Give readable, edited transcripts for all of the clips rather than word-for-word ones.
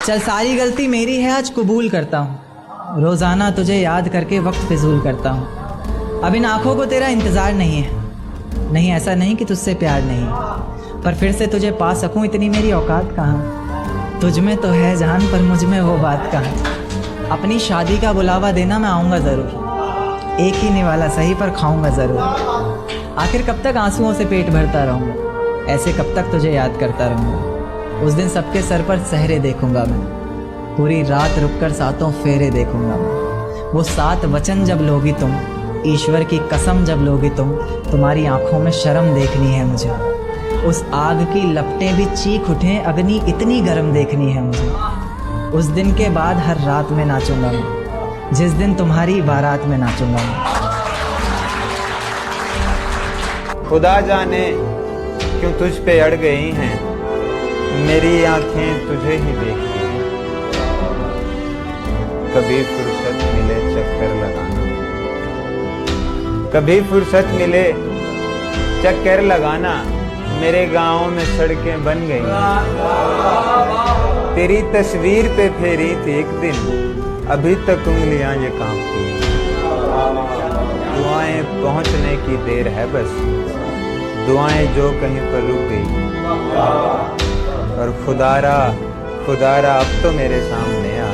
चल सारी गलती मेरी है, आज कबूल करता हूँ। रोज़ाना तुझे याद करके वक्त फिजूल करता हूँ। अब इन आँखों को तेरा इंतज़ार नहीं है। नहीं, ऐसा नहीं कि तुझसे प्यार नहीं, पर फिर से तुझे पा सकूँ इतनी मेरी औकात कहाँ। तुझ में तो है जान, पर मुझ में वो बात कहाँ। अपनी शादी का बुलावा देना, मैं आऊँगा ज़रूर। एक ही निवाला सही, पर खाऊँगा ज़रूर। आखिर कब तक आंसुओं से पेट भरता रहूँगा, ऐसे कब तक तुझे याद करता रहूँगा। उस दिन सबके सर पर सहरे देखूँगा मैं, पूरी रात रुककर सातों फेरे देखूँगा मैं। वो 7 वचन जब लोगी तुम, ईश्वर की कसम जब लोगी तुम, तुम्हारी आंखों में शर्म देखनी है मुझे। उस आग की लपटें भी चीख उठें, अग्नि इतनी गर्म देखनी है मुझे। उस दिन के बाद हर रात में नाचूंगा मैं, जिस दिन तुम्हारी बारात में नाचूंगा मैं। खुदा जाने क्यों तुझ पे अड़ गई हैं, मेरी आंखें तुझे ही देखती हैं। कभी फुर्सत मिले चक्कर लगाना, कभी फुर्सत मिले चक्कर लगाना। मेरे गांव में सड़कें बन गई, तेरी तस्वीर पे फेरी थी एक दिन, अभी तक उंगलियां ये कांपती हैं। दुआएं पहुंचने की देर है बस, दुआएं जो कहीं पर रुक गई। और खुदारा खुदारा अब तो मेरे सामने आ,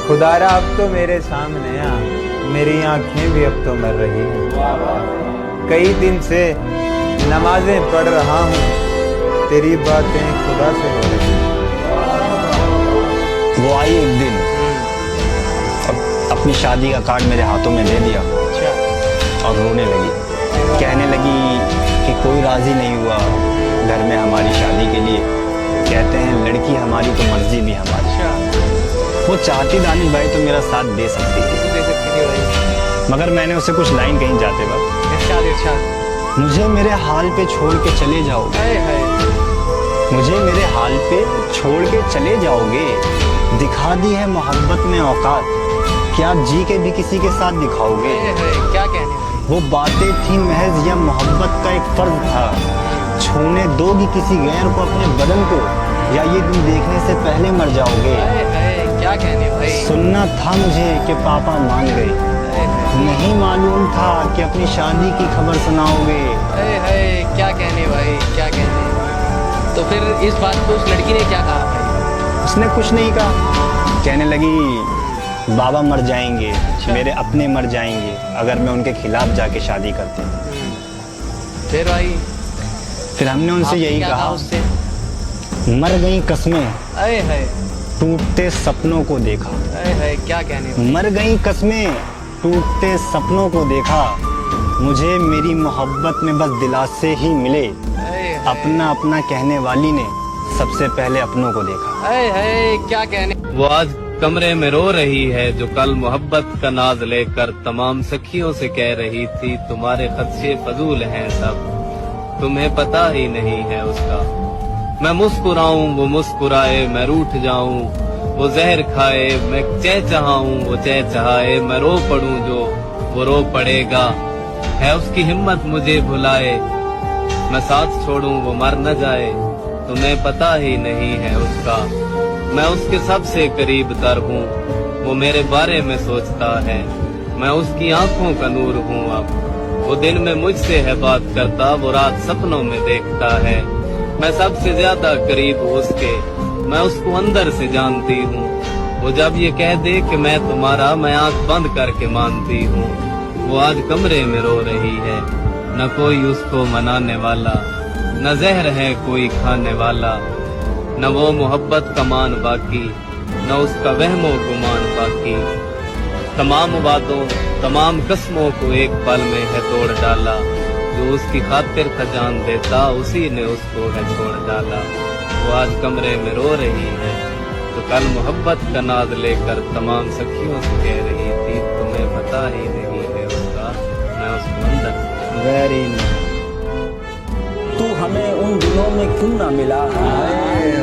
खुदारा अब तो मेरे सामने आ। मेरी आंखें भी अब तो मर रही हैं। कई दिन से नमाजें पढ़ रहा हूँ, तेरी बातें खुदा से हो रही हैं। वो आई एक दिन, अपनी शादी का कार्ड मेरे हाथों में दे दिया और रोने लगी। कहने लगी कि कोई राजी नहीं हुआ घर में हमारी शादी के लिए। कहते हैं लड़की हमारी तो मर्जी भी हमारी। वो चाहती दानिश भाई तो मेरा साथ दे सकती थी, मगर मैंने उसे कुछ लाइन कहीं जाते वक्त, मुझे मेरे हाल पे छोड़ के चले जाओगे, मुझे मेरे हाल पे छोड़ के चले जाओगे। दिखा दी है मोहब्बत में औकात, क्या जी के भी किसी के साथ दिखाओगे। क्या कहने वो बातें थी महज या मोहब्बत का एक फर्ज था। छूने दोगी किसी गैर को अपने बदन को, या ये दिन देखने से पहले मर जाओगे। क्या कहने भाई। सुनना था मुझे कि पापा मान गए, नहीं मालूम था कि अपनी शादी की खबर सुनाओगे। क्या कहने भाई, क्या कहने। तो फिर इस बात को उस लड़की ने क्या कहा भाई? उसने कुछ नहीं कहा। कहने लगी बाबा मर जाएंगे, मेरे अपने मर जाएंगे अगर मैं उनके खिलाफ जाके शादी करती हूँ। फिर भाई फिर हमने उनसे यही कहा, उससे मर गई कस्में, टूटते सपनों को देखा। क्या कहने। मर गई कस्में, टूटते सपनों को देखा। मुझे मेरी मोहब्बत में बस दिलासे ही मिले। अपना अपना कहने वाली ने सबसे पहले अपनों को देखा। क्या कहने। वो आज कमरे में रो रही है, जो कल मोहब्बत का नाज लेकर तमाम सखियों से कह रही थी तुम्हारे खदशे फजूल हैं सब, तुम्हें पता ही नहीं है उसका। मैं मुस्कुराऊं वो मुस्कुराए, मैं रूठ जाऊं वो जहर खाए, मैं चहचहाऊं वो चहचहाए, मैं रो पड़ूं जो वो रो पड़ेगा। है उसकी हिम्मत मुझे भुलाए, मैं साथ छोड़ूं वो मर न जाए, तुम्हें पता ही नहीं है उसका। मैं उसके सबसे करीब तर हूँ, वो मेरे बारे में सोचता है, मैं उसकी आंखों का नूर हूँ। अब वो दिन में मुझसे है बात करता, वो रात सपनों में देखता है। मैं सबसे ज्यादा करीब उसके, मैं उसको अंदर से जानती हूँ। वो जब ये कह दे कि मैं तुम्हारा, मैं आंख बंद करके मानती हूँ। वो आज कमरे में रो रही है, न कोई उसको मनाने वाला, न जहर है कोई खाने वाला, न वो मोहब्बत का मान बाकी, न उसका वहमो गुमान बाकी। तमाम वादों तमाम कस्मों को एक पल में है तोड़ डाला, जो उसकी खातिर था जान देता, उसी ने उसको है छोड़ डाला। वो आज कमरे में रो रही है, तो कल मोहब्बत का नाद लेकर तमाम सखियों से कह रही थी तुम्हें पता ही नहीं है उसका, मैं उसको अंदर वेरी तू हमें उन दिनों में क्यों ना मिला,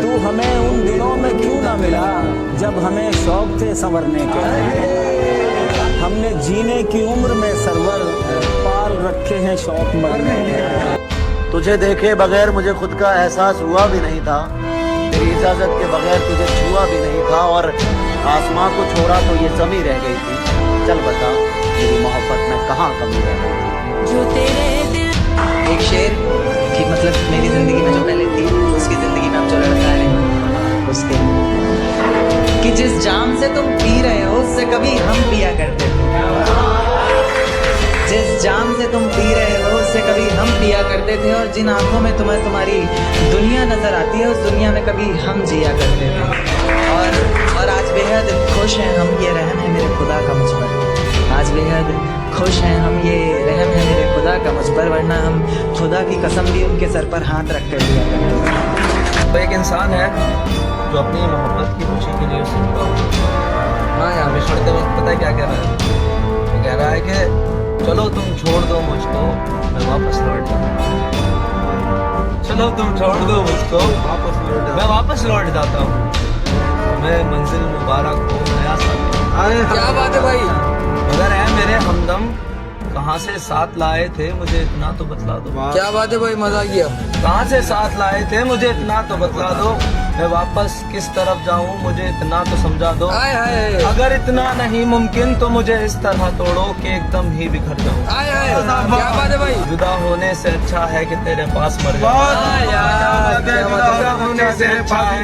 तू हमें उन दिनों में क्यों ना मिला, जब हमें शौक थे संवरने के। हमने जीने की उम्र में सरवर पाल रखे हैं शौक मरने के। तुझे देखे बगैर मुझे खुद का एहसास हुआ भी नहीं था, मेरी इजाजत के बगैर तुझे छुआ भी नहीं था और आसमां को छोड़ा तो ये जमी रह गई थी। चल बता मेरी मोहब्बत में कहाँ कमी रह गई थी। जो तेरे दिल एक शेर कि मतलब मेरी ज़िंदगी में जो पहले थी उसकी ज़िंदगी में अब जो लड़का है उसके, कि जिस जाम से तुम पी रहे हो उससे कभी हम पिया करते थे। जिस जाम से तुम पी रहे हो उससे कभी हम पिया करते थे, और जिन आंखों में तुम्हें तुम्हारी दुनिया नज़र आती है उस दुनिया में कभी हम जिया करते थे। और आज बेहद खुश हैं हम, ये रहम है मेरे खुदा का मुझ पर। आज बेहद खुश हैं हम, ये रहम है मेरे खुदा का मुझ पर, वरना हम खुदा की कसम भी उनके सर पर हाथ रख कर लिया करते थे। तो एक इंसान है जो अपनी मोहब्बत की खुशी के लिए उससे जुड़ा हुआ। हाँ यहाँ पे छोड़ते वक्त पता है क्या कह रहा है? वो कह रहा है कि चलो तुम छोड़ दो मुझको, मैं वापस लौट जाता हूँ। चलो तुम छोड़ दो मुझको, मैं वापस लौट जाता हूँ। मैं मंजिल मुबारक हो नया साथ। क्या बात है भाई? मगर है मेरे हमदम कहाँ से साथ लाए थे मुझे इतना तो बतला दो। क्या बात है भाई, मजा किया। कहाँ से साथ लाए थे मुझे इतना तो बतला दो। मैं वापस किस तरफ जाऊँ मुझे इतना तो समझा दो। अगर इतना नहीं मुमकिन तो मुझे इस तरह तोड़ो कि एकदम ही बिखर जाऊँ। क्या बात है भाई? जुदा होने से अच्छा है कि तेरे पास मर जाऊँ। जुदा होने से अच्छा है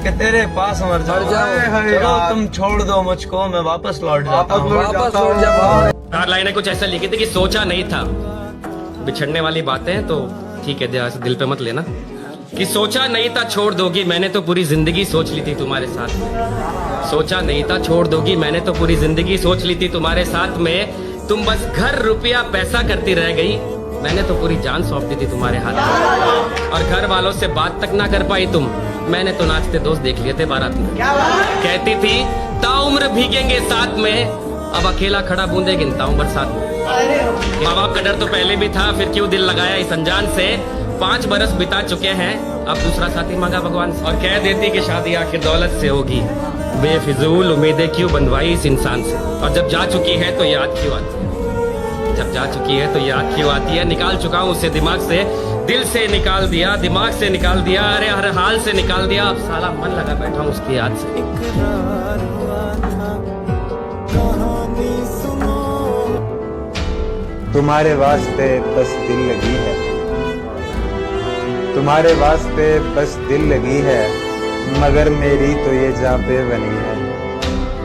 कि तेरे पास मर जाऊँ। चलो तुम छोड़ दो मुझको, मैं वापस लौट जाता हूँ। चार लाइनें कुछ ऐसा लिखी थी कि सोचा नहीं था बिछड़ने वाली बातें, तो ठीक है दिल पे मत लेना, कि सोचा नहीं था छोड़ दोगी, मैंने तो पूरी जिंदगी सोच ली थी तुम्हारे साथ में। सोचा नहीं था छोड़ दोगी, मैंने तो पूरी जिंदगी सोच ली थी तुम्हारे साथ में। तुम बस घर रुपया पैसा करती रह गई, मैंने तो पूरी जान सौंप दी थी तुम्हारे हाथ में। और घर वालों से बात तक ना कर पाई तुम, मैंने तो नाचते दोस्त देख लिए थे बारात में। कहती थी ताउम्र भीगेंगे साथ में, अब अकेला खड़ा बूंदे गिनता हूँ बरसात में। माँ बाप का डर तो पहले भी था, फिर क्यों दिल लगाया इस अनजान से। 5 बरस बिता चुके हैं, अब दूसरा साथी मांगा भगवान से। और कह देती कि शादी आखिर दौलत से होगी, बेफिजूल उम्मीदें क्यों बंधवाई इस इंसान से। और जब जा चुकी है तो याद क्यों आती है, जब जा चुकी है तो याद क्यों आती है। निकाल चुका हूँ उसे दिमाग से, दिल से निकाल दिया, दिमाग से निकाल दिया, अरे हर हाल से निकाल दिया। अब साला मन लगा बैठा हूँ उसकी याद से। तुम्हारे वास्ते बस दिल लगी है, तुम्हारे वास्ते बस दिल लगी है, मगर मेरी तो ये जा बेबनी है।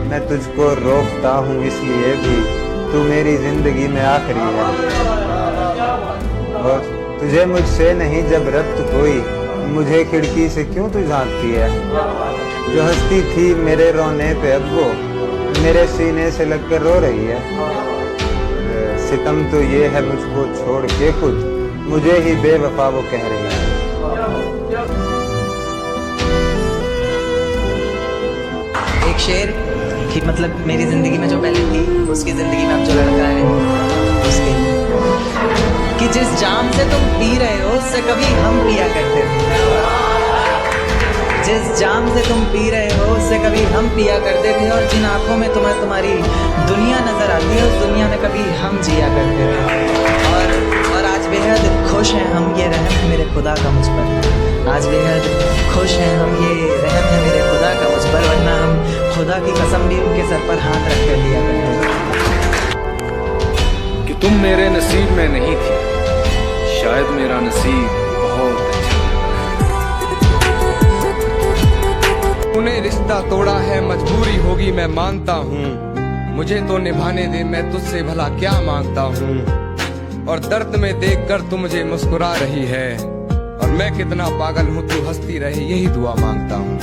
मैं तुझको रोकता हूँ इसलिए भी तू मेरी जिंदगी में आखिरी है। और तुझे मुझसे नहीं जब रब्त कोई, मुझे खिड़की से क्यों तू झांकती है। जो हंसती थी मेरे रोने पे अब वो मेरे सीने से लगकर रो रही है। सितम तो ये है मुझको छोड़ के खुद मुझे ही बेवफा वो कह रही है। एक शेर कि मतलब मेरी ज़िंदगी में जो पहले थी उसकी ज़िंदगी में अब जो लड़का है उसके, कि जिस जाम से तुम पी रहे हो उससे कभी हम पिया करते थे। जिस जाम से तुम पी रहे हो उससे कभी हम पिया करते थे, और जिन आंखों में तुम्हें तुम्हारी दुनिया नज़र आती है उस दुनिया में कभी हम जिया करते थे। और आज बेहद खुश हैं हम, ये रहम है मेरे खुदा का मुझ पर। आज बेहद खुश हैं हम, ये रहम है मेरे खुदा का मुझ पर, वरना हम खुदा की कसम भी उनके सर पर हाथ रख कर लिया करते थे। कि तुम मेरे नसीब में नहीं थी, शायद मेरा नसीब बहुत अच्छा। तूने रिश्ता तोड़ा है मजबूरी होगी मैं मानता हूँ, मुझे तो निभाने दे मैं तुझसे भला क्या मांगता हूँ। और दर्द में देखकर तू मुझे मुस्कुरा रही है, और मैं कितना पागल हूँ तू हंसती रहे यही दुआ मांगता हूँ।